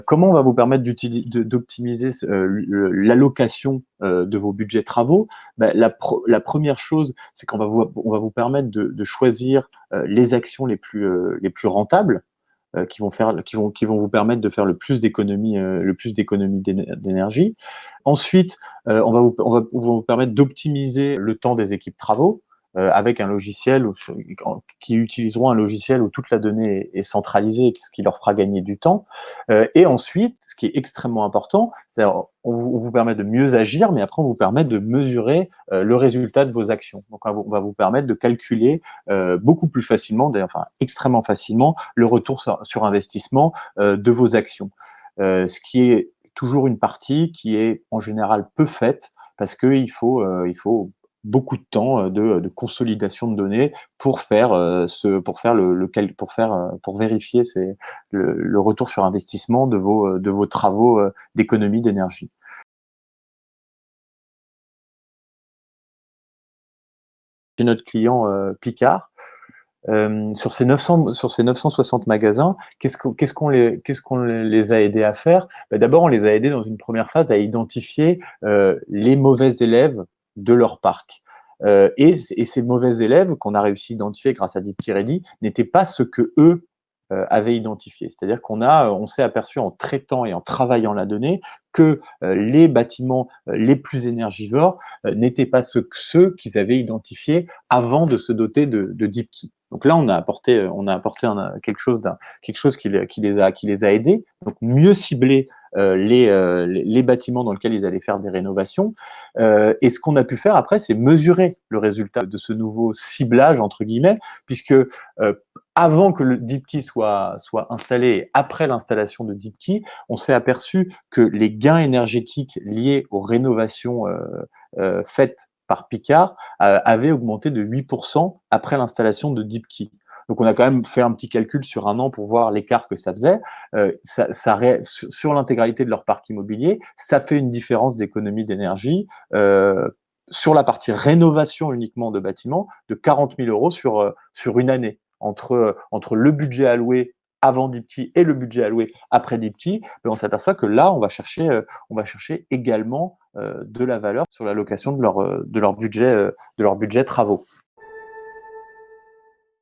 Comment on va vous permettre d'optimiser l'allocation de vos budgets travaux? Ben, la première chose, c'est on va vous permettre de choisir les actions les plus rentables, qui vont vous permettre de faire le plus d'économies d'énergie. Ensuite, on va vous permettre d'optimiser le temps des équipes travaux avec un logiciel qui utiliseront un logiciel où toute la donnée est centralisée, ce qui leur fera gagner du temps. Et ensuite, ce qui est extrêmement important, c'est on vous permet de mieux agir, mais après on vous permet de mesurer le résultat de vos actions. Donc on va vous permettre de calculer beaucoup plus facilement, d'ailleurs, enfin extrêmement facilement, le retour sur investissement de vos actions. Ce qui est toujours une partie qui est en général peu faite parce il faut beaucoup de temps de consolidation de données pour faire pour faire pour vérifier le retour sur investissement de vos travaux d'économie d'énergie. Chez notre client Picard, sur ces 960 magasins, qu'est-ce qu'on les a aidés à faire? Bah, d'abord, on les a aidés dans une première phase à identifier les mauvais élèves de leur parc. Et ces mauvais élèves qu'on a réussi à identifier grâce à DeepKey Ready n'étaient pas ce que eux avaient identifié. C'est-à-dire on s'est aperçu en traitant et en travaillant la donnée que les bâtiments les plus énergivores n'étaient pas ceux qu'ils avaient identifiés avant de se doter de DeepKey. Donc là, on a apporté quelque chose qui les a aidés. Donc mieux cibler les bâtiments dans lesquels ils allaient faire des rénovations. Et ce qu'on a pu faire après, c'est mesurer le résultat de ce nouveau ciblage, entre guillemets, puisque avant que le DeepKey soit installé et après l'installation de DeepKey, on s'est aperçu que les gains énergétiques liés aux rénovations faites par Picard avaient augmenté de 8% après l'installation de DeepKey. Donc, on a quand même fait un petit calcul sur un an pour voir l'écart que ça faisait. Sur l'intégralité de leur parc immobilier, ça fait une différence d'économie d'énergie sur la partie rénovation uniquement de bâtiments de 40 000 euros sur une année. Entre le budget alloué avant DeepKey et le budget alloué après DeepKey, ben on s'aperçoit que là, on va chercher également de la valeur sur l'allocation de leur budget travaux.